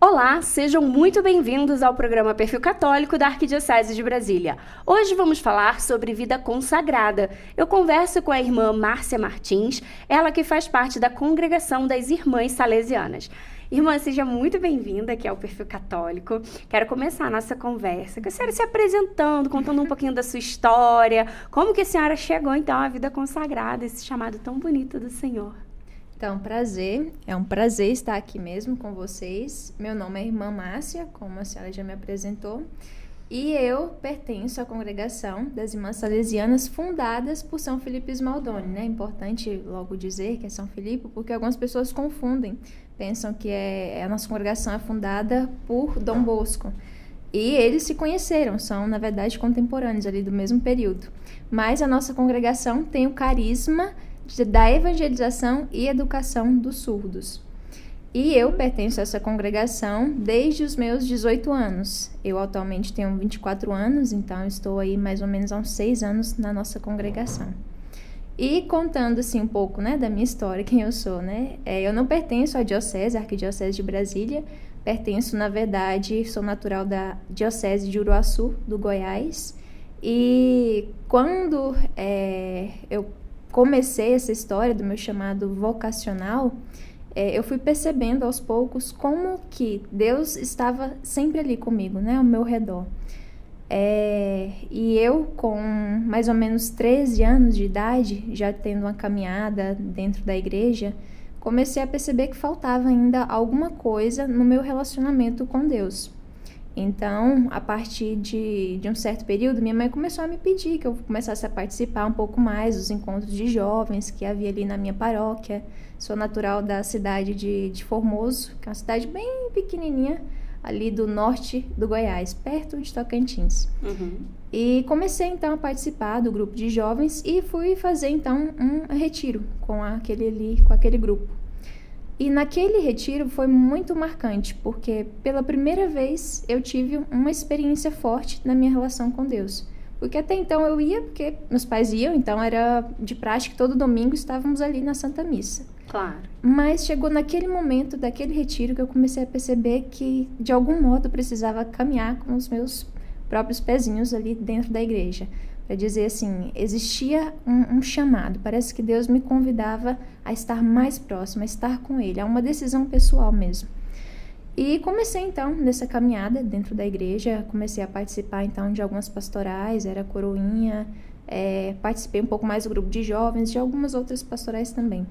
Olá, sejam muito bem-vindos ao programa Perfil Católico da Arquidiocese de Brasília. Hoje vamos falar sobre vida consagrada. Eu converso com a irmã Márcia Martins, ela que faz parte da Congregação das Irmãs Salesianas. Irmã, seja muito bem-vinda aqui ao Perfil Católico. Quero começar a nossa conversa com a senhora se apresentando, contando um pouquinho da sua história, como que a senhora chegou, então, à vida consagrada, esse chamado tão bonito do Senhor. Então, é um prazer estar aqui mesmo com vocês. Meu nome é Irmã Márcia, como a senhora já me apresentou, e eu pertenço à Congregação das Irmãs Salesianas, fundadas por São Filipe Smaldone, né? É importante logo dizer que é São Filipe, porque algumas pessoas confundem, pensam que a nossa congregação é fundada por Dom Bosco. E eles se conheceram, são, na verdade, contemporâneos ali do mesmo período. Mas a nossa congregação tem o carisma da evangelização e educação dos surdos. E eu pertenço a essa congregação desde os meus 18 anos. Eu atualmente tenho 24 anos, então estou aí mais ou menos há uns 6 anos na nossa congregação. E contando assim um pouco, né, da minha história, quem eu sou, né? Eu não pertenço à diocese, à Arquidiocese de Brasília. Pertenço, na verdade, sou natural da Diocese de Uruaçu, do Goiás. E quando eu comecei essa história do meu chamado vocacional, eu fui percebendo aos poucos como que Deus estava sempre ali comigo, né, ao meu redor. E eu, com mais ou menos 13 anos de idade, já tendo uma caminhada dentro da igreja, comecei a perceber que faltava ainda alguma coisa no meu relacionamento com Deus. Então, a partir de um certo período, minha mãe começou a me pedir que eu começasse a participar um pouco mais dos encontros de jovens que havia ali na minha paróquia. Sou natural da cidade de Formoso, que é uma cidade bem pequenininha, ali do norte do Goiás, perto de Tocantins. E comecei, então, a participar do grupo de jovens e fui fazer, então, um retiro com aquele grupo. E naquele retiro foi muito marcante, porque pela primeira vez eu tive uma experiência forte na minha relação com Deus. Porque até então eu ia, porque meus pais iam, então era de prática, todo domingo estávamos ali na Santa Missa. Claro. Mas chegou naquele momento daquele retiro que eu comecei a perceber que, de algum modo, eu precisava caminhar com os meus próprios pezinhos ali dentro da igreja. Para dizer assim, existia um chamado, parece que Deus me convidava a estar mais próximo, a estar com Ele, é uma decisão pessoal mesmo. E comecei então nessa caminhada dentro da igreja, comecei a participar então de algumas pastorais, era coroinha, participei um pouco mais do grupo de jovens, de algumas outras pastorais também.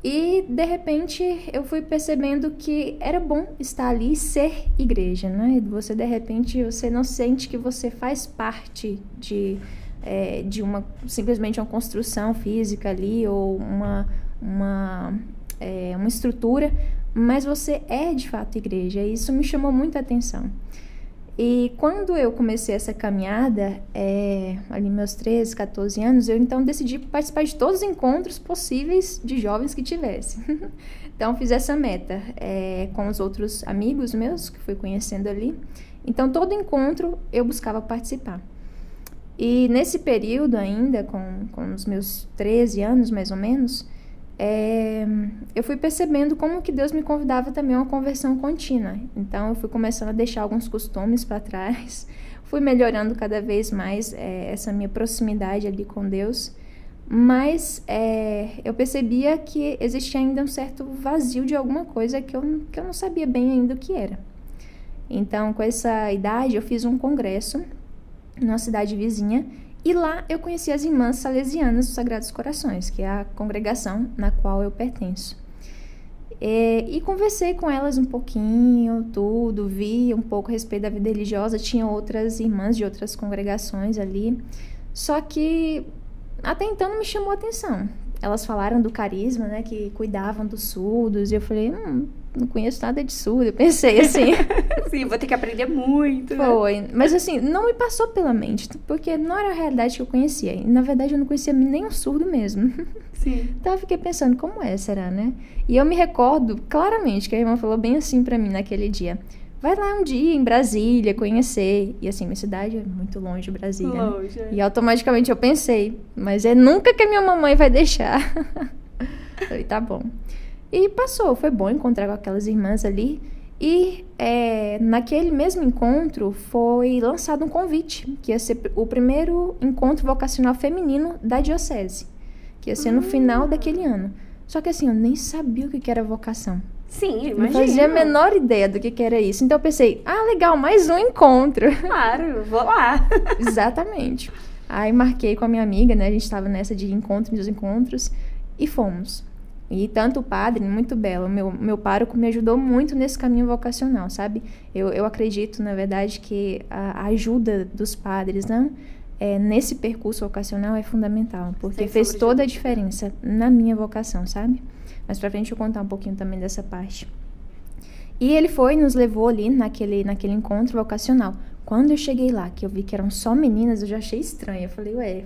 E, de repente, eu fui percebendo que era bom estar ali e ser igreja, né? Você, de repente, você não sente que você faz parte de simplesmente uma construção física ali ou uma estrutura, mas você é, de fato, igreja. E isso me chamou muita atenção. E quando eu comecei essa caminhada, ali meus 13, 14 anos, eu então decidi participar de todos os encontros possíveis de jovens que tivesse. Então fiz essa meta com os outros amigos meus que fui conhecendo ali. Então todo encontro eu buscava participar. E nesse período ainda, com os meus 13 anos mais ou menos, eu fui percebendo como que Deus me convidava também a uma conversão contínua. Então eu fui começando a deixar alguns costumes para trás, fui melhorando cada vez mais essa minha proximidade ali com Deus, mas eu percebia que existia ainda um certo vazio de alguma coisa que eu não sabia bem ainda o que era. Então, com essa idade, eu fiz um congresso numa cidade vizinha. E lá eu conheci as Irmãs Salesianas dos Sagrados Corações, que é a congregação na qual eu pertenço. E conversei com elas um pouquinho, vi um pouco a respeito da vida religiosa. Tinha outras irmãs de outras congregações ali, só que até então não me chamou a atenção. Elas falaram do carisma, né, que cuidavam dos surdos, e eu falei, não conheço nada de surdo. Eu pensei assim... Sim, vou ter que aprender muito, né? Foi, mas assim, não me passou pela mente, porque não era a realidade que eu conhecia. E, na verdade, eu não conhecia nem o surdo mesmo. Sim. Então, eu fiquei pensando, como será, né? E eu me recordo claramente que a irmã falou bem assim pra mim naquele dia. vai lá um dia em Brasília conhecer. E assim, minha cidade é muito longe de Brasília. Longe. Né? E automaticamente eu pensei, mas é nunca que a minha mamãe vai deixar. Falei, tá bom. E passou, foi bom encontrar com aquelas irmãs ali. E naquele mesmo encontro foi lançado um convite, que ia ser o primeiro encontro vocacional feminino da diocese, que ia ser no final daquele ano. Só que assim, eu nem sabia o que era vocação. Sim, imagina. Não fazia a menor ideia do que era isso. Então eu pensei, legal, mais um encontro. Claro, vou lá. Exatamente. Aí marquei com a minha amiga, né? A gente estava nessa de encontros e fomos. E tanto o padre, muito belo, meu pároco me ajudou muito nesse caminho vocacional, sabe? Eu acredito, na verdade, que a ajuda dos padres, né? Nesse percurso vocacional é fundamental, porque fez toda a diferença na minha vocação, sabe? Mas pra frente eu vou contar um pouquinho também dessa parte. E ele nos levou ali naquele encontro vocacional. Quando eu cheguei lá, que eu vi que eram só meninas, eu já achei estranho. Eu falei,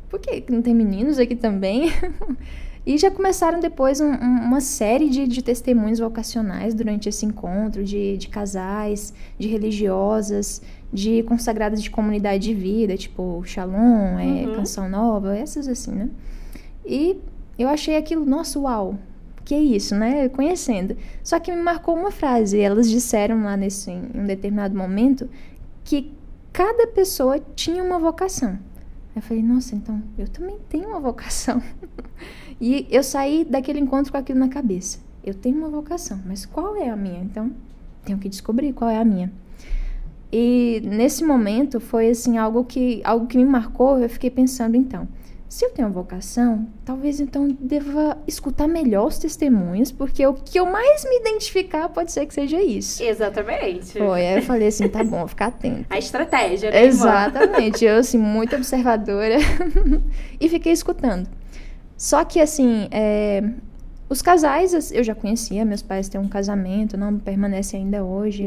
por que não tem meninos aqui também? E já começaram depois uma série de testemunhos vocacionais durante esse encontro, de casais, de religiosas, de consagradas de comunidade de vida, tipo Shalom, Canção Nova, essas assim, né? E eu achei aquilo, nossa, uau, que é isso, né? Conhecendo. Só que me marcou uma frase, elas disseram lá em um determinado momento que cada pessoa tinha uma vocação. Eu falei, nossa, então eu também tenho uma vocação. E eu saí daquele encontro com aquilo na cabeça. Eu tenho uma vocação, mas qual é a minha? Então, tenho que descobrir qual é a minha. E nesse momento foi assim, algo que me marcou. Eu fiquei pensando, então, se eu tenho uma vocação, talvez então deva escutar melhor os testemunhos, porque o que eu mais me identificar pode ser que seja isso. Exatamente. Foi, aí eu falei assim, tá bom, vou ficar atenta. A estratégia, né, Exatamente, eu assim, muito observadora e fiquei escutando. Só que assim, os casais eu já conhecia, meus pais têm um casamento, não permanece ainda hoje,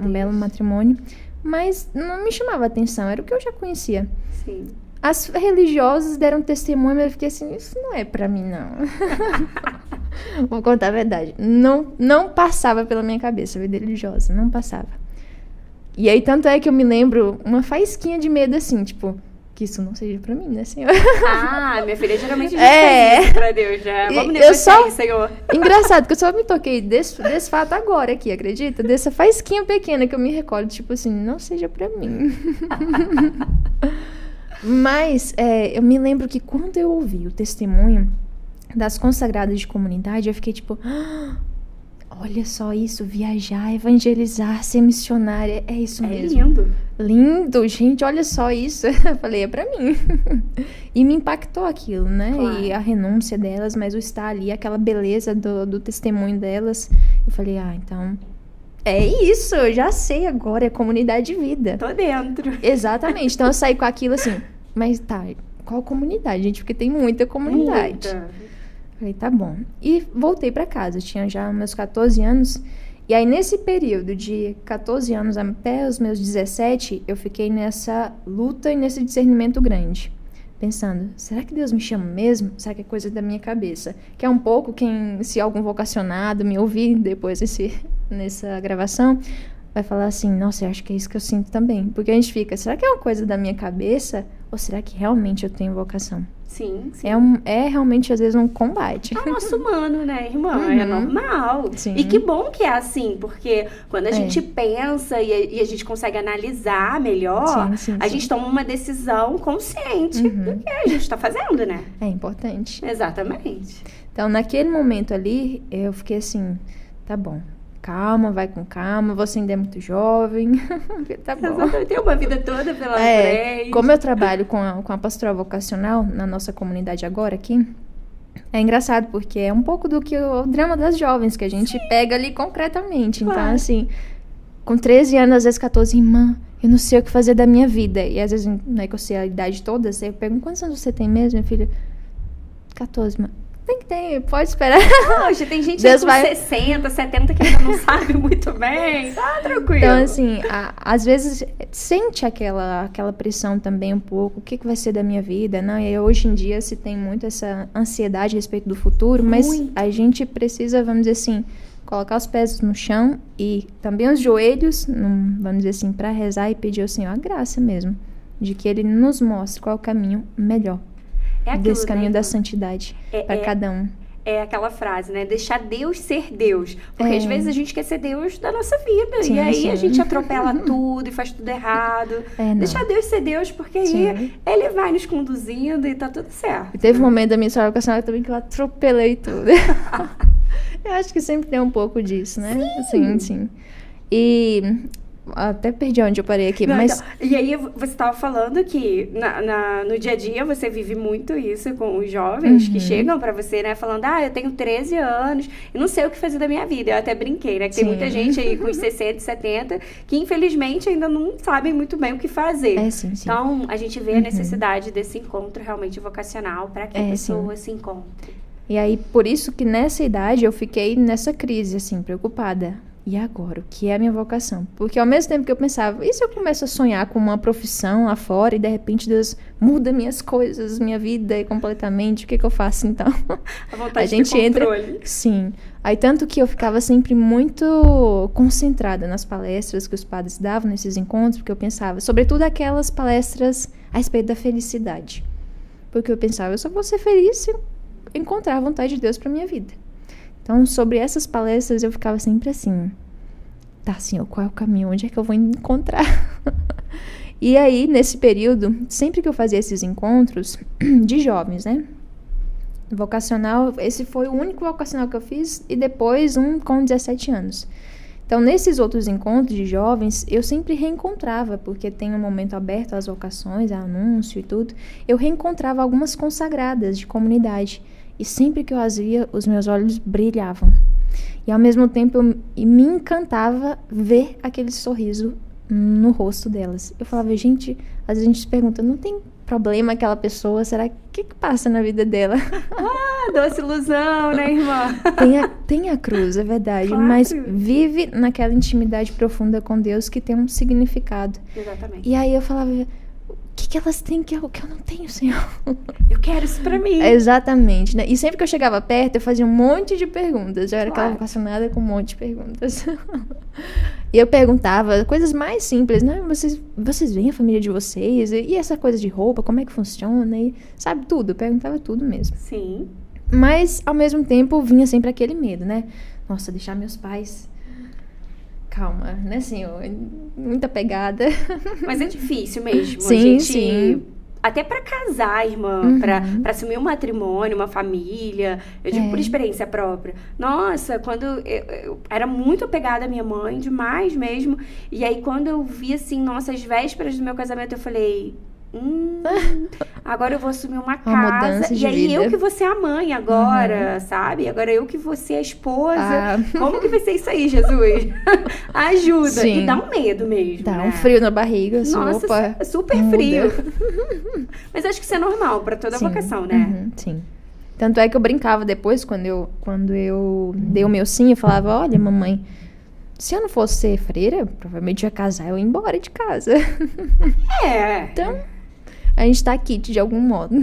um belo matrimônio, mas não me chamava atenção, era o que eu já conhecia. Sim. As religiosas deram testemunho, mas eu fiquei assim, isso não é pra mim, não. Vou contar a verdade. Não passava pela minha cabeça a vida religiosa, não passava. E aí, tanto é que eu me lembro uma faísquinha de medo, assim, tipo, que isso não seja pra mim, né, Senhor? Minha filha geralmente faz isso pra Deus, né? Vamos negociar, Senhor. Engraçado, que eu só me toquei desse fato agora aqui, acredita? Dessa faísquinha pequena que eu me recordo, tipo assim, não seja pra mim. Mas eu me lembro que quando eu ouvi o testemunho das consagradas de comunidade, eu fiquei tipo, olha só isso, viajar, evangelizar, ser missionária, é isso mesmo. É lindo. Lindo, gente, olha só isso. Eu falei, é pra mim. E me impactou aquilo, né? Claro. E a renúncia delas, mas o estar ali, aquela beleza do testemunho delas. Eu falei, então... É isso, eu já sei agora, é comunidade de vida. Tô dentro. Exatamente, então eu saí com aquilo assim, mas tá, qual comunidade, gente? Porque tem muita comunidade. Muita. Falei, tá bom. E voltei pra casa, eu tinha já meus 14 anos, e aí nesse período de 14 anos até os meus 17, eu fiquei nessa luta e nesse discernimento grande. Pensando, será que Deus me chama mesmo? Será que é coisa da minha cabeça? Que é um pouco se algum vocacionado me ouvir depois nessa gravação, vai falar assim, nossa, eu acho que é isso que eu sinto também. Porque a gente fica, será que é uma coisa da minha cabeça? Ou será que realmente eu tenho vocação? Sim, sim. É realmente, às vezes, um combate. É o nosso humano, né, irmã? É normal. Sim. E que bom que é assim, porque quando a gente pensa e a gente consegue analisar melhor, a gente toma uma decisão consciente do que a gente está fazendo, né? É importante. Exatamente. Então, naquele momento ali, eu fiquei assim, tá bom. Calma, vai com calma, você ainda é muito jovem. Tá bom. Tem uma vida toda pela frente. Como eu trabalho com a pastoral vocacional na nossa comunidade agora aqui, é engraçado, porque é um pouco do que o drama das jovens, que a gente pega ali concretamente. Claro. Então, assim, com 13 anos, às vezes 14, irmã, eu não sei o que fazer da minha vida. E às vezes, não é que eu sei a idade toda, eu pergunto, quantos anos você tem mesmo, minha filha? 14, irmã. Tem, pode esperar. Poxa, tem gente com 60, 70 que ainda não sabe muito bem. Tá tranquilo. Então, assim, às vezes sente aquela pressão também um pouco. O que vai ser da minha vida? Não, e hoje em dia se tem muito essa ansiedade a respeito do futuro, mas a gente precisa, vamos dizer assim, colocar os pés no chão e também os joelhos, vamos dizer assim, para rezar e pedir ao Senhor a graça mesmo, de que Ele nos mostre qual é o caminho melhor, desse caminho da santidade para cada um. É aquela frase, né? Deixar Deus ser Deus. Porque às vezes a gente quer ser Deus da nossa vida. Sim, e aí a gente atropela tudo e faz tudo errado. Deixar Deus ser Deus, porque aí Ele vai nos conduzindo e tá tudo certo. E teve um momento da minha história vocacional também que eu atropelei tudo. Eu acho que sempre tem um pouco disso, né? Sim. E até perdi onde eu parei aqui, mas... Então, e aí você estava falando que no dia a dia você vive muito isso com os jovens que chegam para você, né? Falando, eu tenho 13 anos e não sei o que fazer da minha vida. Eu até brinquei, né? Que tem muita gente aí com os 60, 70 que infelizmente ainda não sabem muito bem o que fazer. Sim. Então, a gente vê a necessidade desse encontro realmente vocacional para que a pessoa se encontre. E aí, por isso que nessa idade eu fiquei nessa crise, assim, preocupada. E agora, o que é a minha vocação? Porque ao mesmo tempo que eu pensava, e se eu começo a sonhar com uma profissão lá fora e de repente Deus muda minhas coisas, minha vida completamente, o que eu faço então? A vontade de controle. Sim. Aí tanto que eu ficava sempre muito concentrada nas palestras que os padres davam nesses encontros, porque eu pensava, sobretudo aquelas palestras a respeito da felicidade. Porque eu pensava, eu só vou ser feliz se eu encontrar a vontade de Deus para minha vida. Então, sobre essas palestras, eu ficava sempre assim, Senhor, qual é o caminho? Onde é que eu vou encontrar? E aí, nesse período, sempre que eu fazia esses encontros de jovens, né? Vocacional, esse foi o único vocacional que eu fiz, e depois um com 17 anos. Então, nesses outros encontros de jovens, eu sempre reencontrava, porque tem um momento aberto às vocações, a anúncio e tudo, eu reencontrava algumas consagradas de comunidade. E sempre que eu as via, os meus olhos brilhavam. E ao mesmo tempo, me encantava ver aquele sorriso no rosto delas. Eu falava, gente, às vezes a gente se pergunta, não tem problema aquela pessoa? Será que passa na vida dela? Doce ilusão, né, irmã? Tem a cruz, é verdade. Claro. Mas vive naquela intimidade profunda com Deus que tem um significado. Exatamente. E aí eu falava, o que elas têm que eu não tenho, Senhor? Eu quero isso pra mim. Exatamente, né? E sempre que eu chegava perto, eu fazia um monte de perguntas. Eu era aquela vocacionada com um monte de perguntas. E eu perguntava coisas mais simples, né? Vocês veem a família de vocês? E essa coisa de roupa, como é que funciona? E sabe, tudo. Eu perguntava tudo mesmo. Sim. Mas, ao mesmo tempo, vinha sempre aquele medo, né? Nossa, deixar meus pais... Calma, né, Senhor? Muita pegada. Mas é difícil mesmo. Sim, sim. Até pra casar, irmã, pra assumir um matrimônio, uma família. Eu digo por experiência própria. Nossa, quando eu era muito apegada à minha mãe, demais mesmo. E aí, quando eu vi, assim, nossa, as vésperas do meu casamento, eu falei... agora eu vou assumir uma casa. E aí eu que vou ser a mãe agora, sabe? Agora eu que vou ser a esposa. Como que vai ser isso aí, Jesus? Ajuda. Sim. E dá um medo mesmo. Dá um frio na barriga. Nossa, opa, super frio. Mas acho que isso é normal pra toda vocação, né? Sim. Tanto é que eu brincava depois, quando eu dei o meu sim, eu falava, olha, mamãe, se eu não fosse ser freira, provavelmente eu ia casar, eu ia embora de casa. Então... a gente tá aqui, de algum modo.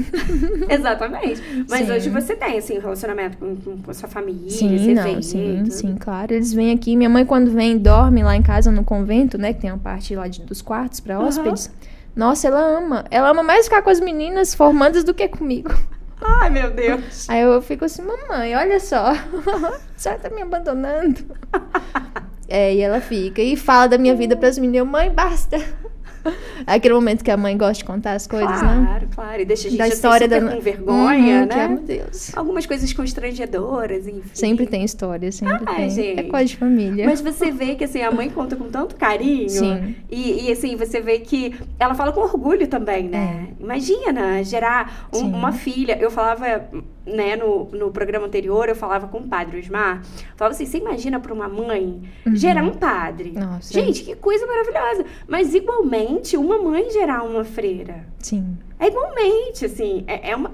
Exatamente. Mas hoje você tem, assim, um relacionamento com a sua família, Sim, claro. Eles vêm aqui. Minha mãe, quando vem, dorme lá em casa, no convento, né? Que tem uma parte lá dos quartos pra hóspedes. Nossa, ela ama. Ela ama mais ficar com as meninas formandas do que comigo. Ai, meu Deus. Aí eu fico assim, mamãe, olha só. A senhora tá me abandonando. E ela fica. E fala da minha vida pras meninas. Mãe, basta. Aquele momento que a mãe gosta de contar as coisas, né? Claro. E deixa a gente da história com vergonha, né? Meu Deus. Algumas coisas constrangedoras, enfim. Sempre tem história, sempre tem. Gente. É coisa de família. Mas você vê que, assim, a mãe conta com tanto carinho. Sim. E assim, você vê que ela fala com orgulho também, né? Imagina gerar uma filha. Eu falava, né, no programa anterior, eu falava com o padre Osmar. Falava assim, você imagina para uma mãe gerar um padre. Nossa. Gente, que coisa maravilhosa. Mas, igualmente, igualmente uma mãe gerar uma freira. Sim. É igualmente, assim,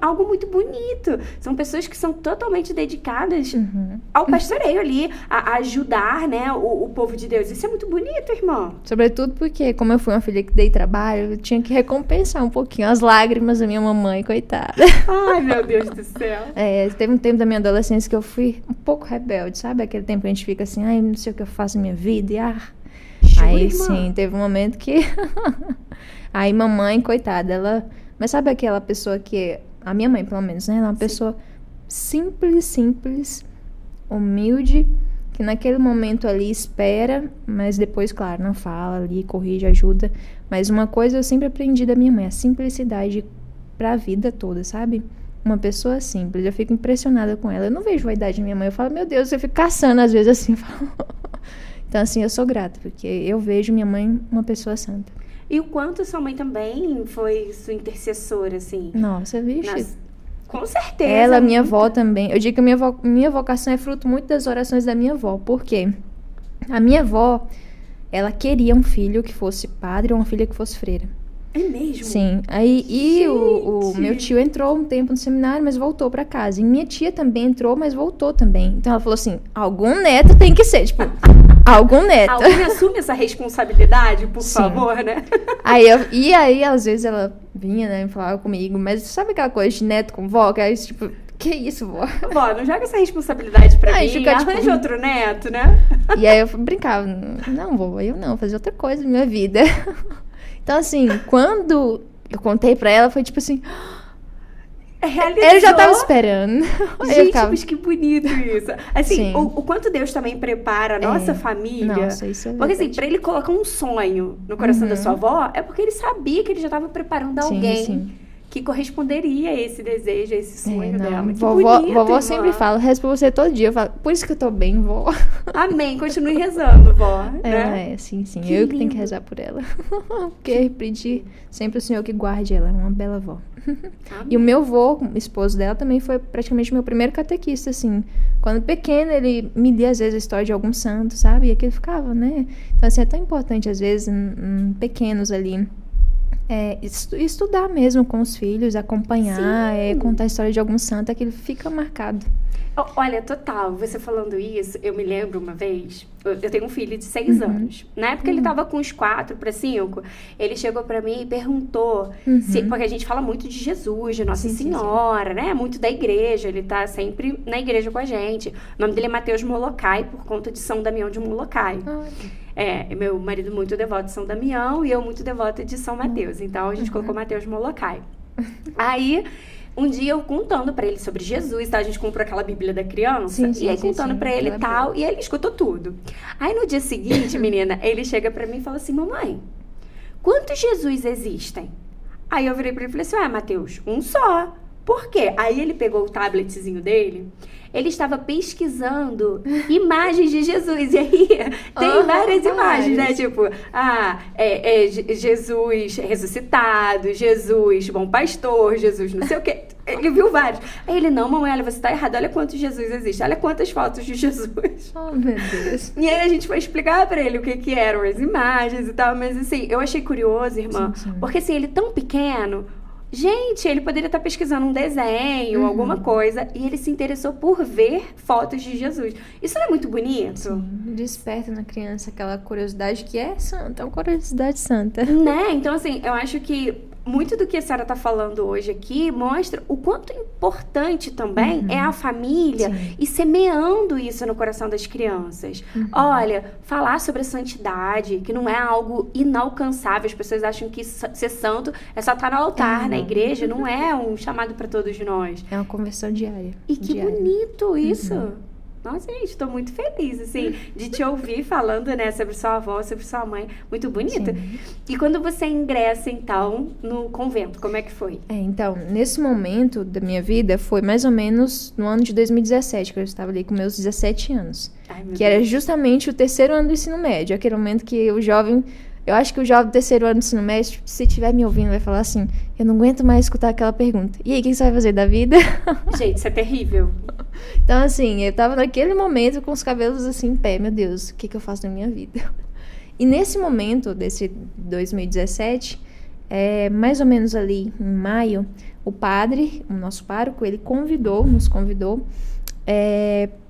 algo muito bonito. São pessoas que são totalmente dedicadas ao pastoreio ali, a ajudar, né, o povo de Deus. Isso é muito bonito, irmão. Sobretudo porque, como eu fui uma filha que dei trabalho, eu tinha que recompensar um pouquinho as lágrimas da minha mamãe, coitada. Ai, meu Deus do céu. Teve um tempo da minha adolescência que eu fui um pouco rebelde, sabe? Aquele tempo que a gente fica assim, ai, não sei o que eu faço na minha vida, e aí, sim, teve um momento que... Aí, mamãe, coitada, ela... Mas sabe aquela pessoa que... A minha mãe, pelo menos, né? Ela é uma pessoa simples, humilde, que naquele momento ali espera, mas depois, claro, não fala ali, corrige, ajuda. Mas uma coisa eu sempre aprendi da minha mãe, a simplicidade pra vida toda, sabe? Uma pessoa simples, eu fico impressionada com ela. Eu não vejo vaidade na minha mãe, eu falo, meu Deus, eu fico caçando às vezes assim. Então, assim, eu sou grata, porque eu vejo minha mãe uma pessoa santa. E o quanto sua mãe também foi sua intercessora, assim? Nossa, vixe. Com certeza. Ela, minha avó também. Eu digo que minha vocação é fruto muito das orações da minha avó. Por quê? A minha avó, ela queria um filho que fosse padre ou uma filha que fosse freira. É mesmo? Sim. Aí, o meu tio entrou um tempo no seminário, mas voltou pra casa. E minha tia também entrou, mas voltou também. Então ela falou assim, algum neto tem que ser, tipo... Algum neto. Alguém assume essa responsabilidade, por favor, né? Aí, às vezes, ela vinha, né, e falava comigo, mas sabe aquela coisa de neto com vó? Que é tipo, que isso, vó? Vó, não joga essa responsabilidade pra mim, fica, arranja tipo... outro neto, né? E aí eu brincava, não, vó, eu não, fazer outra coisa na minha vida. Então, assim, quando eu contei pra ela, foi tipo assim... Realizou. Ele já tava esperando. Gente, mas que bonito isso. Assim, Sim. o quanto Deus também prepara a nossa família. Nossa, isso é porque verdade. assim, pra ele colocar um sonho no coração da sua avó, é porque ele sabia que ele já tava preparando alguém que corresponderia a esse desejo, a esse sonho dela. Que bonito, vovó irmã. sempre fala, rezo por você todo dia. Eu falo, por isso que eu tô bem, vó. Amém, continue rezando, vó. Né? Sim. Que eu lindo. que tenho que rezar por ela. Porque pedir sempre o Senhor que guarde ela. É uma bela vó. E o meu avô, o esposo dela, também foi praticamente meu primeiro catequista, assim. Quando pequeno, ele me lia, às vezes, a história de algum santo, sabe? E aquilo ficava, né? Então, assim, é tão importante, às vezes, pequenos ali, estudar mesmo com os filhos, acompanhar, contar a história de algum santo, aquilo fica marcado. Olha, total, você falando isso, eu me lembro uma vez, eu tenho um filho de 6 anos. Na época ele tava com uns 4 para 5, ele chegou para mim e perguntou, porque a gente fala muito de Jesus, de Nossa Senhora, né? Muito da igreja, ele tá sempre na igreja com a gente. O nome dele é Mateus Molokai, por conta de São Damião de Molokai. Meu marido muito devoto de São Damião e eu muito devota de São Mateus. Então a gente colocou Mateus Molokai. Aí... Um dia eu contando pra ele sobre Jesus, tá? A gente comprou aquela Bíblia da criança. E aí contando pra ele e tal. E ele escutou tudo. Aí no dia seguinte, menina, ele chega pra mim e fala assim, mamãe, quantos Jesus existem? Aí eu virei pra ele e falei assim, Mateus, um só. Por quê? Aí ele pegou o tabletzinho dele, ele estava pesquisando imagens de Jesus. E aí tem várias imagens, né? Tipo, Jesus ressuscitado, Jesus bom pastor, Jesus não sei o quê. Ele viu vários. Aí ele, não, mamãe, olha, você tá errado. Olha quantos Jesus existe. Olha quantas fotos de Jesus. Oh, meu Deus. E aí a gente foi explicar pra ele o que eram as imagens e tal. Mas assim, eu achei curioso, irmã. Porque assim, ele tão pequeno... Gente, ele poderia estar pesquisando um desenho, alguma coisa, e ele se interessou por ver fotos de Jesus. Isso não é muito bonito? Sim, desperta na criança aquela curiosidade que é santa, uma curiosidade santa. Né? Então, assim, eu acho que muito do que a senhora está falando hoje aqui mostra o quanto importante também é a família e semeando isso no coração das crianças. Olha, falar sobre a santidade, que não é algo inalcançável. As pessoas acham que ser santo é só estar no altar, na igreja. Não é um chamado para todos nós. É uma conversão diária. E que bonito isso! Nossa, gente, estou muito feliz, assim, de te ouvir falando, né, sobre sua avó, sobre sua mãe. Muito bonito. E quando você ingressa, então, no convento, como é que foi? Então, nesse momento da minha vida, foi mais ou menos no ano de 2017, que eu estava ali com meus 17 anos. Que era justamente o 3º ano do ensino médio, aquele momento que o jovem... Eu acho que o jovem do 3º ano do ensino médio, se estiver me ouvindo, vai falar assim, eu não aguento mais escutar aquela pergunta. E aí, o que você vai fazer da vida? Gente, isso é terrível. Então, assim, eu tava naquele momento com os cabelos assim em pé. Meu Deus, o que eu faço na minha vida? E nesse momento, desse 2017, mais ou menos ali em maio, o padre, o nosso pároco, ele nos convidou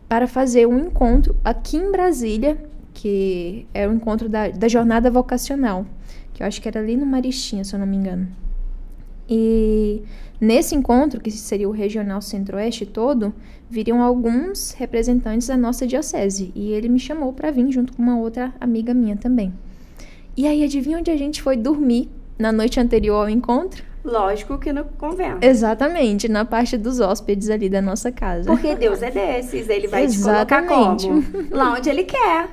para fazer um encontro aqui em Brasília, que é o encontro da jornada vocacional, que eu acho que era ali no Maristinha, se eu não me engano. E nesse encontro, que seria o Regional Centro-Oeste todo, viriam alguns representantes da nossa diocese. E ele me chamou para vir junto com uma outra amiga minha também. E aí, adivinha onde a gente foi dormir na noite anterior ao encontro? Lógico que no convento. Exatamente, na parte dos hóspedes ali da nossa casa. Porque Deus é desses, ele vai te colocar como? Lá onde ele quer.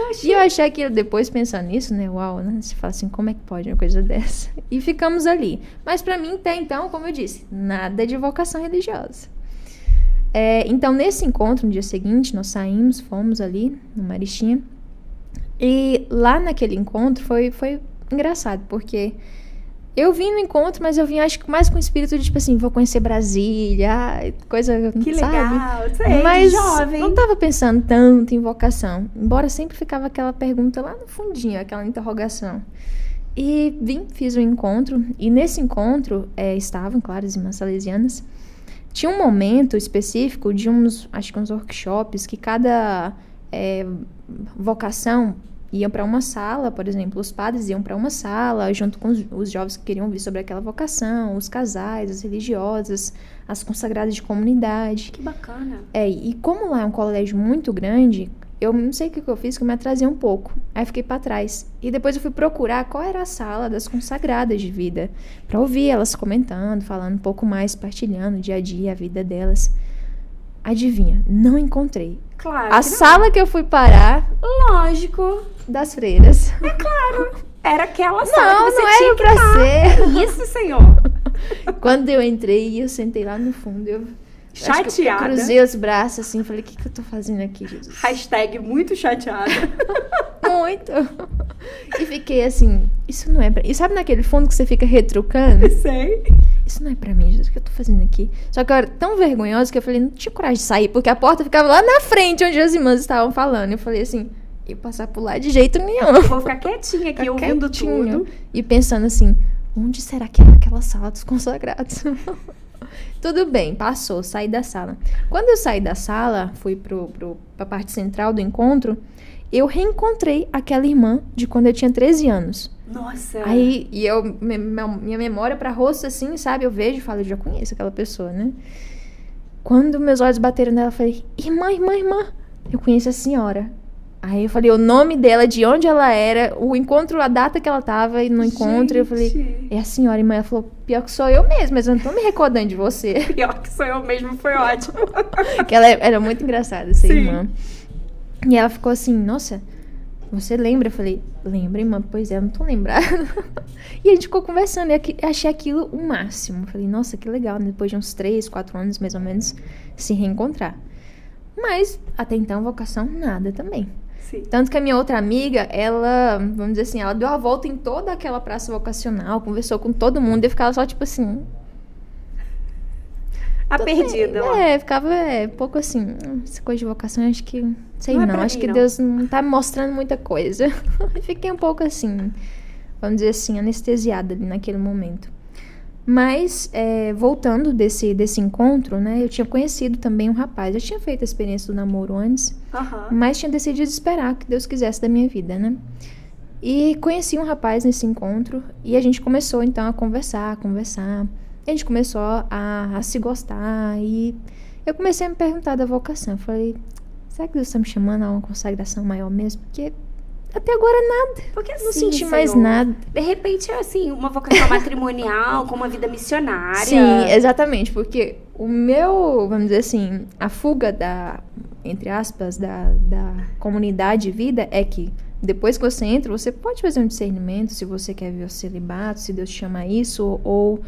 Oxi. E eu achei aquilo, depois pensando nisso, né? Uau, né? Você fala assim, como é que pode uma coisa dessa? E ficamos ali. Mas pra mim, até então, como eu disse, nada de vocação religiosa. Então, nesse encontro, no dia seguinte, nós saímos, fomos ali no Maristinha. E lá naquele encontro foi engraçado, porque eu vim no encontro, mas eu vim, acho que mais com o espírito de, tipo assim, vou conhecer Brasília, coisa, que sabe? legal, sei, mas jovem. Não tava pensando tanto em vocação, embora sempre ficava aquela pergunta lá no fundinho, aquela interrogação. E fiz o encontro, e nesse encontro estavam, claro, as irmãs salesianas. Tinha um momento específico de uns workshops que cada vocação iam para uma sala, por exemplo, os padres iam para uma sala junto com os jovens que queriam ouvir sobre aquela vocação, os casais, as religiosas, as consagradas de comunidade. Que bacana. E como lá é um colégio muito grande, eu não sei o que eu fiz, que eu me atrasei um pouco. Aí fiquei para trás. E depois eu fui procurar qual era a sala das consagradas de vida, para ouvir elas comentando, falando um pouco mais, partilhando o dia a dia, a vida delas. Adivinha, não encontrei. Claro. A sala que eu fui parar... Lógico. Das freiras. É claro. Era aquela sala que você não tinha era que pra estar. ser. Isso, Senhor. Quando eu entrei, eu sentei lá no fundo. Chateada. Eu cruzei os braços assim, falei, o que eu tô fazendo aqui, Jesus? Hashtag muito chateada. Muito. E fiquei assim, isso não é pra... E sabe naquele fundo que você fica retrucando? Sei. Isso não é pra mim, Jesus, o que eu tô fazendo aqui? Só que eu era tão vergonhosa que eu falei, não tinha coragem de sair, porque a porta ficava lá na frente, onde as irmãs estavam falando. Eu falei assim, ia passar por lá de jeito nenhum. Vou ficar quietinha aqui, ouvindo tudo. E pensando assim, onde será que era aquela sala dos consagrados? Tudo bem, passou, saí da sala. Quando eu saí da sala, fui pra parte central do encontro, eu reencontrei aquela irmã de quando eu tinha 13 anos. Nossa! Aí, minha memória pra rosto, assim, sabe? Eu vejo e falo, eu já conheço aquela pessoa, né? Quando meus olhos bateram nela, eu falei, irmã, eu conheço a senhora. Aí eu falei o nome dela, de onde ela era, o encontro, a data que ela tava no encontro. Eu falei, é a senhora, irmã. Ela falou, pior que sou eu mesma, mas eu não tô me recordando de você. Pior que sou eu mesmo, foi ótimo. Que ela era muito engraçada, essa Sim. irmã. E ela ficou assim, nossa, você lembra? Eu falei, lembra, irmã? Pois é, eu não tô lembrada. E a gente ficou conversando, e achei aquilo o máximo. Eu falei, nossa, que legal, né? Depois de uns 3, 4 anos, mais ou menos, se reencontrar. Mas, até então, vocação, nada também. Sim. Tanto que a minha outra amiga, ela, vamos dizer assim, ela deu a volta em toda aquela praça vocacional, conversou com todo mundo, e eu ficava só, tipo assim... Perdida. Ficava um pouco assim, essa coisa de vocação, acho que, sei Não é não, pra acho mim, que não. Deus não tá me mostrando muita coisa. Fiquei um pouco assim, vamos dizer assim, anestesiada ali naquele momento. Mas, voltando desse encontro, né, eu tinha conhecido também um rapaz, eu tinha feito a experiência do namoro antes, mas tinha decidido esperar que Deus quisesse da minha vida, né. E conheci um rapaz nesse encontro, e a gente começou então a conversar. A gente começou a se gostar, e eu comecei a me perguntar da vocação. Eu falei, será que Deus está me chamando a uma consagração maior mesmo? Porque até agora nada. Porque não assim, senti mais Senhor, nada. De repente, assim, uma vocação matrimonial, com uma vida missionária. Sim, exatamente, porque o meu, vamos dizer assim, a fuga entre aspas, da comunidade de vida é que depois que você entra, você pode fazer um discernimento se você quer ver o celibato, se Deus te chama isso, ou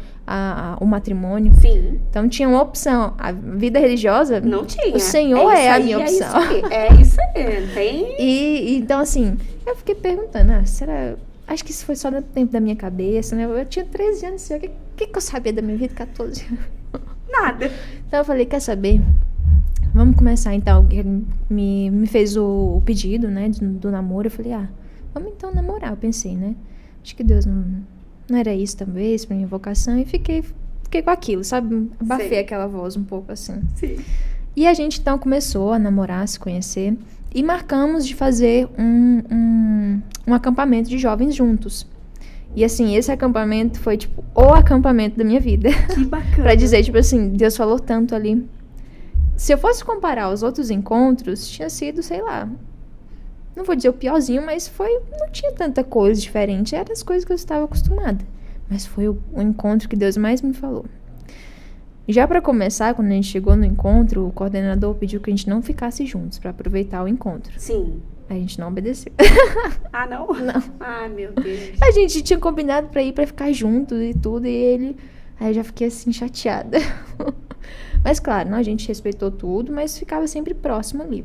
o matrimônio. Sim. Então tinha uma opção. A vida religiosa, Não tinha. o Senhor é a minha opção. É isso aí, tem... E então, assim, eu fiquei perguntando, será... Acho que isso foi só no tempo da minha cabeça, né? Eu tinha 13 anos, o que eu sabia da minha vida, 14 anos? Nada. Então eu falei, quer saber? Vamos começar então. Ele me fez o pedido, né, do namoro. Eu falei, vamos então namorar, eu pensei, né? Acho que Deus não era isso, talvez, pra minha vocação. E fiquei com aquilo, sabe? Abafei aquela voz um pouco assim. Sim. E a gente então começou a namorar, a se conhecer. E marcamos de fazer um acampamento de jovens juntos. E assim, esse acampamento foi tipo o acampamento da minha vida. Que bacana. Pra dizer, tipo assim, Deus falou tanto ali. Se eu fosse comparar os outros encontros, tinha sido, sei lá, não vou dizer o piorzinho, mas não tinha tanta coisa diferente. Eram as coisas que eu estava acostumada. Mas foi o encontro que Deus mais me falou. Já para começar, quando a gente chegou no encontro, o coordenador pediu que a gente não ficasse juntos para aproveitar o encontro. Sim. A gente não obedeceu. Ah, não? Não. Ah, meu Deus. A gente tinha combinado para ir para ficar juntos e tudo, e ele... Aí eu já fiquei assim, chateada. Mas claro, não, a gente respeitou tudo, mas ficava sempre próximo ali.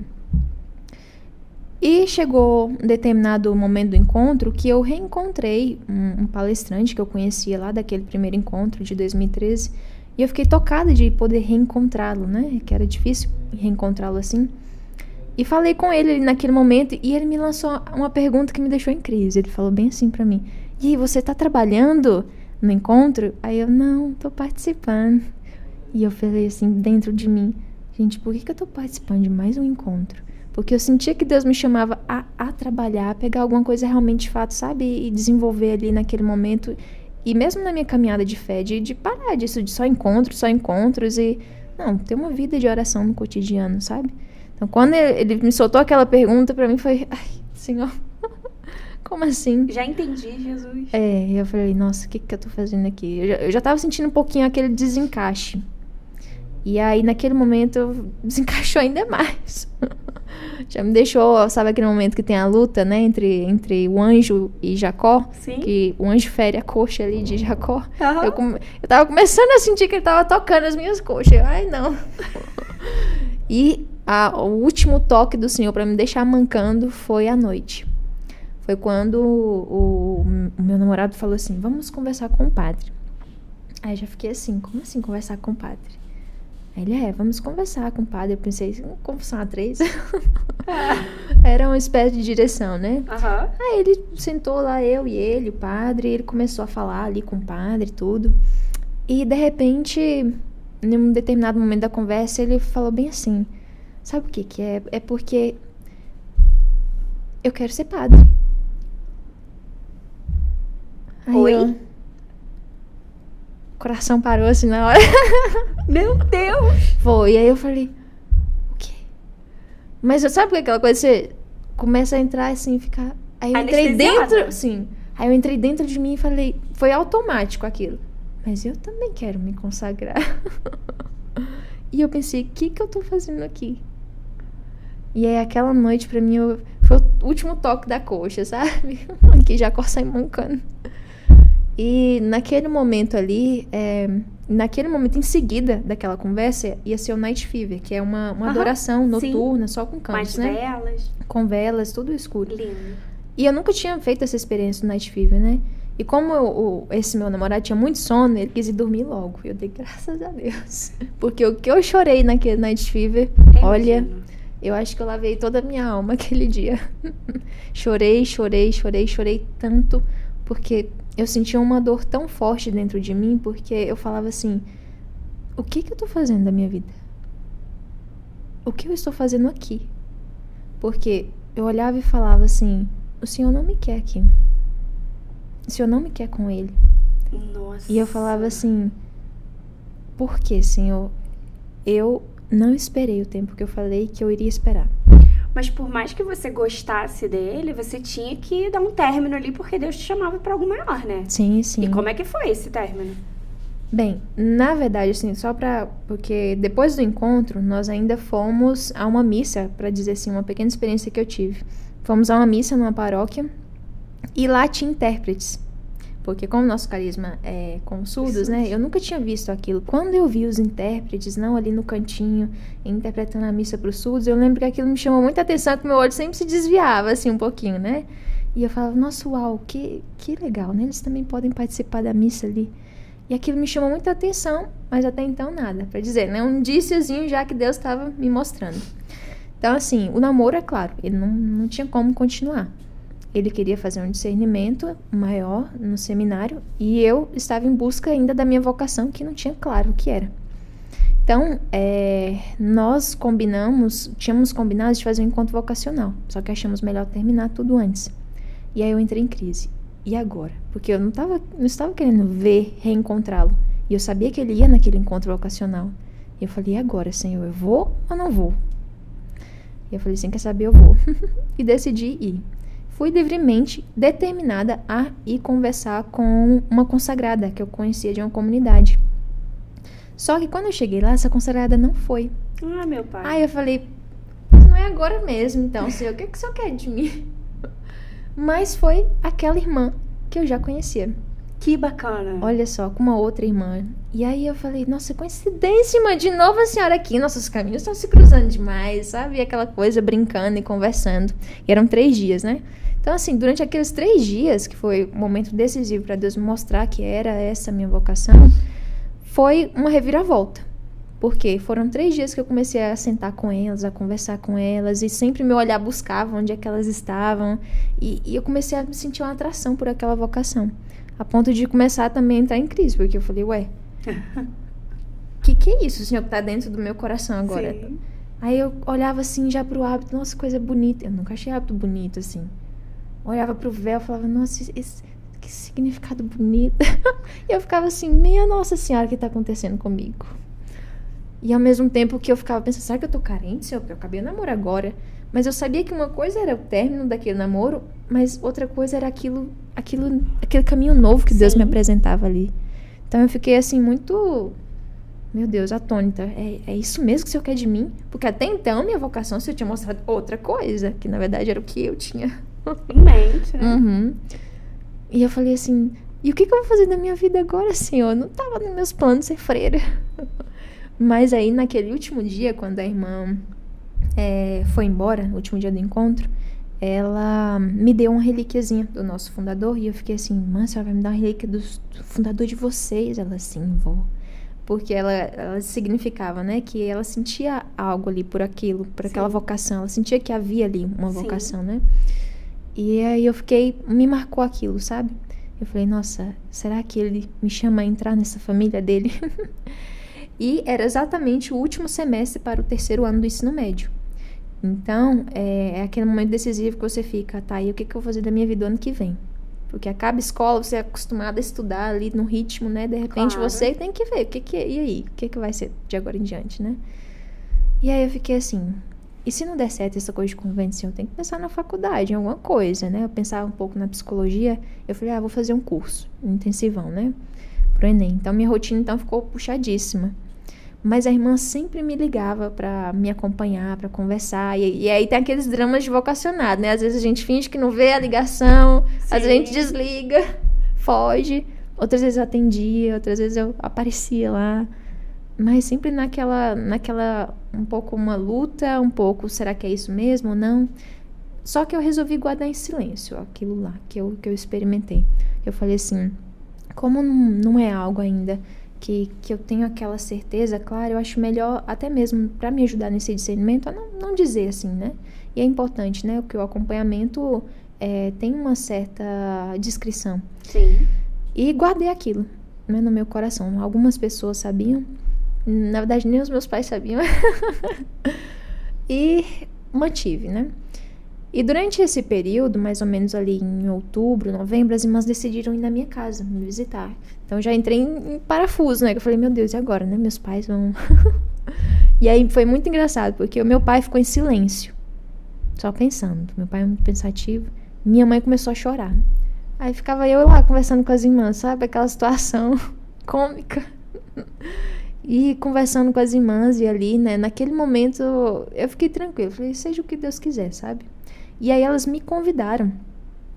E chegou um determinado momento do encontro que eu reencontrei um palestrante que eu conhecia lá daquele primeiro encontro de 2013. E eu fiquei tocada de poder reencontrá-lo, né? Que era difícil reencontrá-lo assim. E falei com ele naquele momento e ele me lançou uma pergunta que me deixou em crise. Ele falou bem assim pra mim: "E aí, você tá trabalhando no encontro?" Aí eu: "Não, tô participando." E eu falei assim dentro de mim: "Gente, por que eu tô participando de mais um encontro?" Porque eu sentia que Deus me chamava a trabalhar, a pegar alguma coisa realmente de fato, sabe? E desenvolver ali naquele momento. E mesmo na minha caminhada de fé, de parar disso, de só encontros e... Não, ter uma vida de oração no cotidiano, sabe? Então, quando ele me soltou aquela pergunta, pra mim foi... Ai, Senhor, como assim? Já entendi, Jesus. Eu falei, nossa, o que eu tô fazendo aqui? Eu já tava sentindo um pouquinho aquele desencaixe. E aí, naquele momento, desencaixou ainda mais. Já me deixou, sabe aquele momento que tem a luta, né, entre o anjo e Jacó? Sim. Que o anjo fere a coxa ali de Jacó. Uhum. Eu tava começando a sentir que ele tava tocando as minhas coxas. Ai, não. E o último toque do Senhor pra me deixar mancando foi à noite. Foi quando o meu namorado falou assim: "Vamos conversar com o padre." Aí eu já fiquei assim: como assim conversar com o padre? Aí ele: "Vamos conversar com o padre." Eu pensei, conversar a três? Era uma espécie de direção, né? Uhum. Aí ele sentou lá, eu e ele, o padre, e ele começou a falar ali com o padre e tudo. E de repente, em um determinado momento da conversa, ele falou bem assim: "Sabe o que é? É porque eu quero ser padre." Aí Oi? o coração parou assim na hora. Meu Deus! Foi, aí eu falei: "O quê?" Mas sabe aquela coisa, você começa a entrar assim, ficar... Aí eu entrei dentro, sim. Aí eu entrei dentro de mim e falei, foi automático aquilo: "Mas eu também quero me consagrar." E eu pensei, o que eu tô fazendo aqui? E aí aquela noite pra mim foi o último toque da coxa, sabe? Aqui já sai mancando. E naquele momento ali, naquele momento em seguida daquela conversa, ia ser o Night Fever, que é uma adoração noturna, sim, só com cantos, né? Velas. Com velas, tudo escuro. Lindo. E eu nunca tinha feito essa experiência do Night Fever, né? E como esse meu namorado tinha muito sono, ele quis ir dormir logo. Eu dei graças a Deus. Porque o que eu chorei naquele Night Fever, olha... Eu acho que eu lavei toda a minha alma aquele dia. Chorei tanto, porque eu sentia uma dor tão forte dentro de mim, porque eu falava assim: o que eu tô fazendo da minha vida? O que eu estou fazendo aqui? Porque eu olhava e falava assim: o Senhor não me quer aqui. O Senhor não me quer com Ele. Nossa. E eu falava assim: por que, Senhor? Eu não esperei o tempo que eu falei que eu iria esperar. Mas por mais que você gostasse dele, você tinha que dar um término ali, porque Deus te chamava para algo maior, né? Sim, sim. E como é que foi esse término? Bem, na verdade, assim, porque depois do encontro, nós ainda fomos a uma missa, para dizer assim, uma pequena experiência que eu tive. Fomos a uma missa numa paróquia e lá tinha intérpretes. Porque como o nosso carisma é com surdos, né? Eu nunca tinha visto aquilo. Quando eu vi os intérpretes, não ali no cantinho, interpretando a missa para os surdos, eu lembro que aquilo me chamou muita atenção, porque meu olho sempre se desviava, assim, um pouquinho, né? E eu falava, nossa, uau, que legal, né? Eles também podem participar da missa ali. E aquilo me chamou muita atenção, mas até então nada, para dizer, né? Um indíciozinho já que Deus estava me mostrando. Então, assim, o namoro, é claro, ele não tinha como continuar. ele queria fazer um discernimento maior no seminário e eu estava em busca ainda da minha vocação, que não tinha claro o que era. Então, nós tínhamos combinado de fazer um encontro vocacional, só que achamos melhor terminar tudo antes. E aí eu entrei em crise. E agora? Porque eu não estava querendo reencontrá-lo. E eu sabia que ele ia naquele encontro vocacional. E eu falei, e agora, Senhor, eu vou ou não vou? E eu falei, assim, quer saber, eu vou. E decidi ir. Fui livremente determinada a ir conversar com uma consagrada que eu conhecia de uma comunidade. Só que quando eu cheguei lá, essa consagrada não foi. Ah, meu pai. Aí eu falei, não é agora mesmo, então, Senhor, o que o Senhor quer de mim? Mas foi aquela irmã que eu já conhecia. Que bacana. Olha só, com uma outra irmã. E aí eu falei, nossa, coincidência, irmã, de novo a senhora aqui. Nossos caminhos estão se cruzando demais, sabe? E aquela coisa, brincando e conversando. E eram 3 dias, né? Então, assim, durante aqueles 3 dias, que foi um momento decisivo para Deus me mostrar que era essa a minha vocação, foi uma reviravolta. Porque foram 3 dias que eu comecei a sentar com elas, a conversar com elas, e sempre meu olhar buscava onde é que elas estavam. E eu comecei a sentir uma atração por aquela vocação. A ponto de começar também a entrar em crise, porque eu falei, ué, que é isso, Senhor, que tá dentro do meu coração agora? Sim. Aí eu olhava assim já pro hábito, nossa, coisa bonita. Eu nunca achei hábito bonito, assim. Olhava pro véu e falava, nossa, que significado bonito. E eu ficava assim, minha Nossa Senhora, o que tá acontecendo comigo? E ao mesmo tempo que eu ficava pensando, será que eu tô carente, Senhor? Porque eu acabei de namorar agora. Mas eu sabia que uma coisa era o término daquele namoro, mas outra coisa era aquele caminho novo que Deus me apresentava ali. Então eu fiquei assim muito, meu Deus, atônita. É isso mesmo que o Senhor quer de mim? Porque até então minha vocação, o Senhor tinha mostrado outra coisa, que na verdade era o que eu tinha em mente, né? Uhum. E eu falei assim, e o que eu vou fazer da minha vida agora, Senhor? Não estava nos meus planos ser freira. Mas aí naquele último dia, quando a irmã foi embora, no último dia do encontro, ela me deu uma relíquiazinha do nosso fundador. E eu fiquei assim, mãe, a senhora vai me dar uma relíquia do fundador de vocês? Ela, sim, vou. Porque ela significava, né, que ela sentia algo ali por aquilo, por aquela vocação. Ela sentia que havia ali uma vocação, né? E aí me marcou aquilo, sabe? Eu falei, nossa, será que ele me chama a entrar nessa família dele? E era exatamente o último semestre para o 3º ano do ensino médio. Então, é aquele momento decisivo que você fica, tá, e o que eu vou fazer da minha vida ano que vem? Porque acaba a escola, você é acostumado a estudar ali no ritmo, né? De repente você tem que ver, e aí? O que vai ser de agora em diante, né? E aí eu fiquei assim, e se não der certo essa coisa de convento, eu tenho que pensar na faculdade, em alguma coisa, né? Eu pensava um pouco na psicologia, eu falei, vou fazer um curso, um intensivão, né? Pro Enem. Então, minha rotina, então, ficou puxadíssima. Mas a irmã sempre me ligava para me acompanhar, para conversar. E aí tem aqueles dramas de vocacionado, né? Às vezes a gente finge que não vê a ligação, às vezes a gente desliga, foge. Outras vezes eu atendia, outras vezes eu aparecia lá. Mas sempre naquela um pouco uma luta, um pouco, será que é isso mesmo ou não? Só que eu resolvi guardar em silêncio aquilo lá que eu experimentei. Eu falei assim, como não é algo ainda que eu tenho aquela certeza, claro, eu acho melhor, até mesmo para me ajudar nesse discernimento, a não dizer assim, né? E é importante, né? Porque o acompanhamento tem uma certa discrição. Sim. E guardei aquilo, né, no meu coração. Algumas pessoas sabiam, na verdade nem os meus pais sabiam. E mantive, né? E durante esse período, mais ou menos ali em outubro, novembro, as irmãs decidiram ir na minha casa me visitar. Então já entrei em parafuso, né? Eu falei, meu Deus, e agora, né? Meus pais vão... E aí foi muito engraçado, porque o meu pai ficou em silêncio, só pensando. Meu pai é muito pensativo. Minha mãe começou a chorar. Aí ficava eu lá conversando com as irmãs, sabe? Aquela situação cômica. E conversando com as irmãs e ali, né? Naquele momento eu fiquei tranquila. Falei, seja o que Deus quiser, sabe? E aí elas me convidaram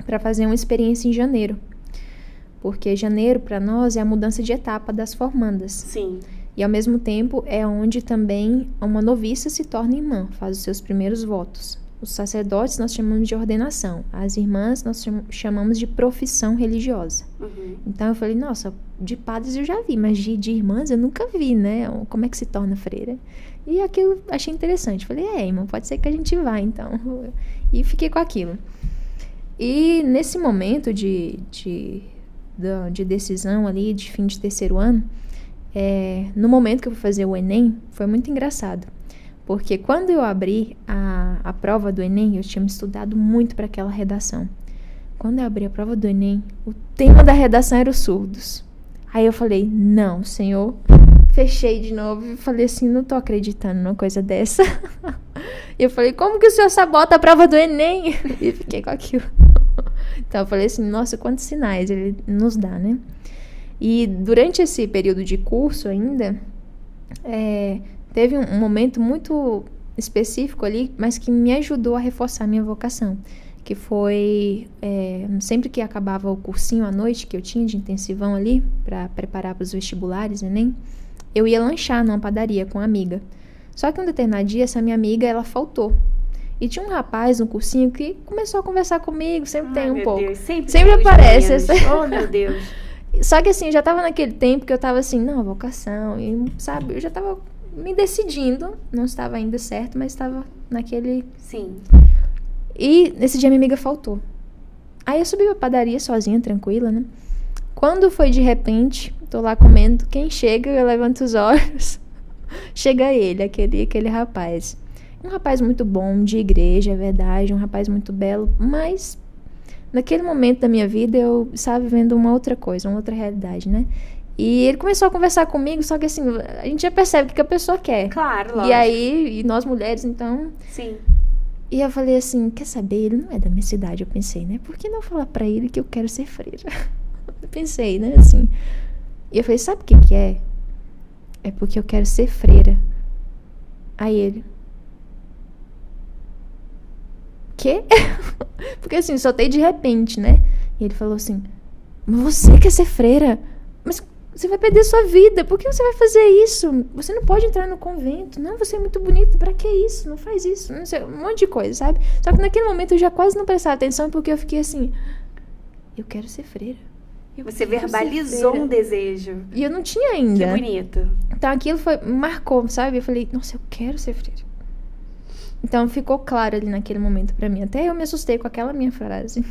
para fazer uma experiência em janeiro. Porque janeiro, para nós, é a mudança de etapa das formandas. Sim. E, ao mesmo tempo, é onde também uma noviça se torna irmã, faz os seus primeiros votos. Os sacerdotes nós chamamos de ordenação. As irmãs nós chamamos de profissão religiosa. Uhum. Então, eu falei, nossa, de padres eu já vi, mas de irmãs eu nunca vi, né? Como é que se torna freira? E aquilo eu achei interessante. Falei, irmã, pode ser que a gente vá, então. E fiquei com aquilo. E nesse momento de decisão ali, de fim de terceiro ano, no momento que eu fui fazer o Enem, foi muito engraçado. Porque quando eu abri a prova do Enem, eu tinha me estudado muito para aquela redação. Quando eu abri a prova do Enem, o tema da redação era os surdos. Aí eu falei, não, senhor. Fechei de novo e falei assim, não tô acreditando numa coisa dessa. E eu falei, como que o senhor sabota a prova do Enem? E fiquei com aquilo. Então eu falei assim, nossa, quantos sinais ele nos dá, né? E durante esse período de curso ainda, teve um momento muito específico ali, mas que me ajudou a reforçar a minha vocação. Que foi, sempre que acabava o cursinho à noite, que eu tinha de intensivão ali, para preparar para os vestibulares, Enem, eu ia lanchar numa padaria com uma amiga. Só que um determinado dia, essa minha amiga, ela faltou. E tinha um rapaz no cursinho que começou a conversar comigo, sempre tem um pouco. Deus, sempre aparece. Oh, meu Deus. Só que assim, eu já tava naquele tempo que eu tava assim, não, vocação, e, sabe, eu já tava me decidindo, não estava ainda certo, mas estava naquele... Sim. E nesse dia minha amiga faltou. Aí eu subi pra padaria sozinha, tranquila, né? Quando foi de repente, tô lá comendo, quem chega, eu levanto os olhos, chega ele, aquele rapaz. Um rapaz muito bom, de igreja, é verdade, um rapaz muito belo, mas naquele momento da minha vida eu estava vivendo uma outra coisa, uma outra realidade, né? E ele começou a conversar comigo, só que assim, a gente já percebe o que a pessoa quer. Claro, lógico. E aí, nós mulheres, então... Sim. E eu falei assim, quer saber, ele não é da minha cidade, eu pensei, né? Por que não falar pra ele que eu quero ser freira? Eu pensei, né, assim. E eu falei, sabe o que que é? É porque eu quero ser freira. Aí ele... Quê? Porque assim, soltei de repente, né? E ele falou assim, mas você quer ser freira? Mas você vai perder sua vida, por que você vai fazer isso? Você não pode entrar no convento. Não, você é muito bonita, pra que isso? Não faz isso, não sei, um monte de coisa, sabe? Só que naquele momento eu já quase não prestava atenção, porque eu fiquei assim, eu quero ser freira. Você verbalizou um desejo. E eu não tinha ainda. Que bonito. Então aquilo marcou, sabe? Eu falei, nossa, eu quero ser freira. Então ficou claro ali naquele momento pra mim. Até eu me assustei com aquela minha frase.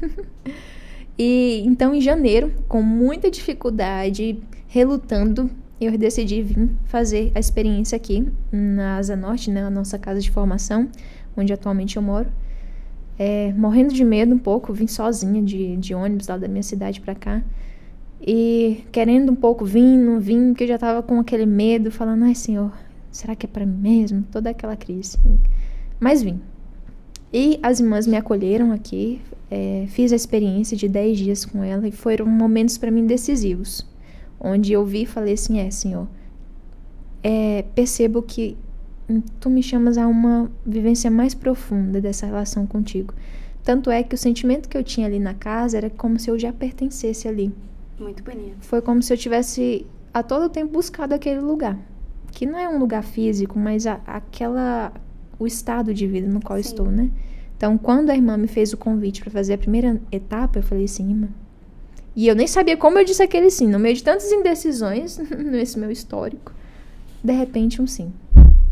E então em janeiro, com muita dificuldade, relutando, eu decidi vir fazer a experiência aqui na Asa Norte, né, a nossa casa de formação, onde atualmente eu moro. Morrendo de medo um pouco, vim sozinha de ônibus lá da minha cidade pra cá. E querendo um pouco vir, não vim, porque eu já tava com aquele medo, falando, ai Senhor, será que é pra mim mesmo? Toda aquela crise. Mas vim. E as irmãs me acolheram aqui, fiz a experiência de 10 dias com ela e foram momentos pra mim decisivos. Onde eu vi e falei assim, Senhor, percebo que Tu me chamas a uma vivência mais profunda dessa relação contigo. Tanto é que o sentimento que eu tinha ali na casa era como se eu já pertencesse ali. Muito bonito. Foi como se eu tivesse a todo tempo buscado aquele lugar. Que não é um lugar físico, mas o estado de vida no qual estou, né? Então, quando a irmã me fez o convite para fazer a primeira etapa, eu falei sim, irmã. E eu nem sabia como eu disse aquele sim. No meio de tantas indecisões, nesse meu histórico, de repente um sim.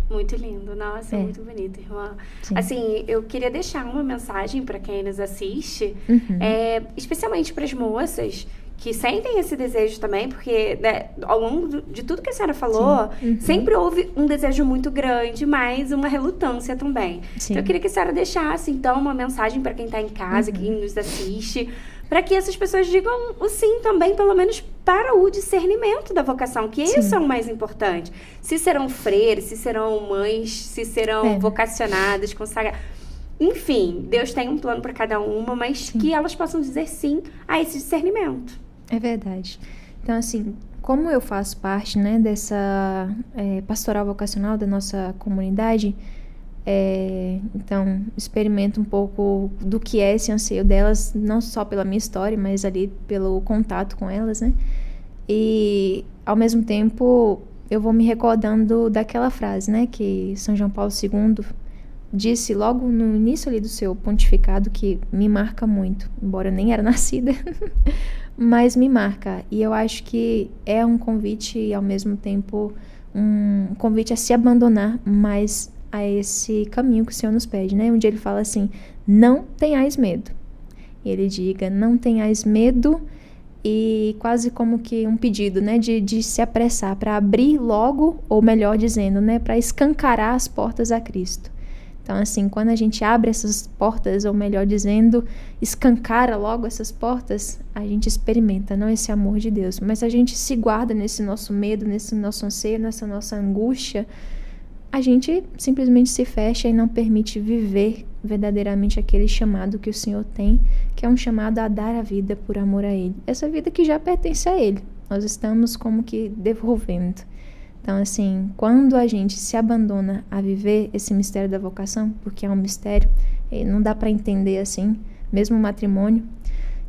Muito lindo, nossa, muito bonito, irmã. Sim. Assim, eu queria deixar uma mensagem para quem nos assiste, especialmente para as moças que sentem esse desejo também, porque né, ao longo de tudo que a senhora falou, sempre houve um desejo muito grande, mas uma relutância também. Então, eu queria que a senhora deixasse, então, uma mensagem para quem está em casa, quem nos assiste, para que essas pessoas digam o sim também, pelo menos para o discernimento da vocação, que isso é o mais importante. Se serão freiras, se serão mães, se serão vocacionadas, consagradas. Enfim, Deus tem um plano para cada uma, mas que elas possam dizer sim a esse discernimento. É verdade. Então, assim, como eu faço parte, né, dessa pastoral vocacional da nossa comunidade, então, experimento um pouco do que é esse anseio delas, não só pela minha história, mas ali pelo contato com elas, né? E, ao mesmo tempo, eu vou me recordando daquela frase, né, que São João Paulo II disse logo no início ali do seu pontificado, que me marca muito, embora eu nem era nascida, mas me marca. E eu acho que é um convite e, ao mesmo tempo, um convite a se abandonar mais a esse caminho que o Senhor nos pede, né? Onde ele fala assim, não tenhais medo. e ele diga: não tenhais medo, e quase como que um pedido, né, de se apressar para abrir logo, ou melhor dizendo, né, para escancarar as portas a Cristo. Então, assim, quando a gente abre essas portas, ou melhor dizendo, escancara logo essas portas, a gente experimenta, não esse amor de Deus, mas a gente se guarda nesse nosso medo, nesse nosso anseio, nessa nossa angústia, a gente simplesmente se fecha e não permite viver verdadeiramente aquele chamado que o Senhor tem, que é um chamado a dar a vida por amor a Ele. Essa vida que já pertence a Ele, nós estamos como que devolvendo. Então, assim, quando a gente se abandona a viver esse mistério da vocação, porque é um mistério, não dá para entender assim, mesmo o matrimônio.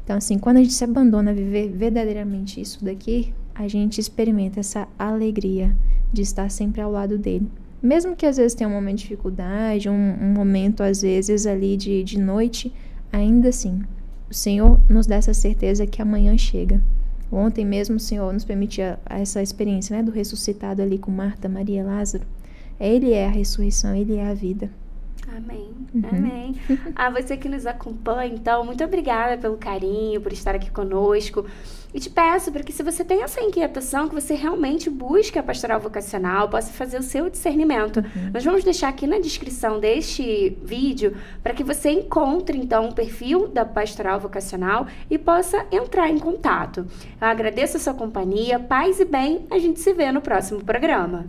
Então, assim, quando a gente se abandona a viver verdadeiramente isso daqui, a gente experimenta essa alegria de estar sempre ao lado dele. Mesmo que às vezes tenha um momento de dificuldade, um momento às vezes ali de noite, ainda assim, o Senhor nos dá essa certeza que amanhã chega. Ontem mesmo o Senhor nos permitia essa experiência, né, do ressuscitado ali com Marta, Maria, Lázaro. Ele é a ressurreição, Ele é a vida. Amém, amém. A você que nos acompanha, então, muito obrigada pelo carinho, por estar aqui conosco. E te peço para que, se você tem essa inquietação, que você realmente busque a pastoral vocacional, possa fazer o seu discernimento. Nós vamos deixar aqui na descrição deste vídeo para que você encontre, então, o perfil da pastoral vocacional e possa entrar em contato. Eu agradeço a sua companhia, paz e bem, a gente se vê no próximo programa.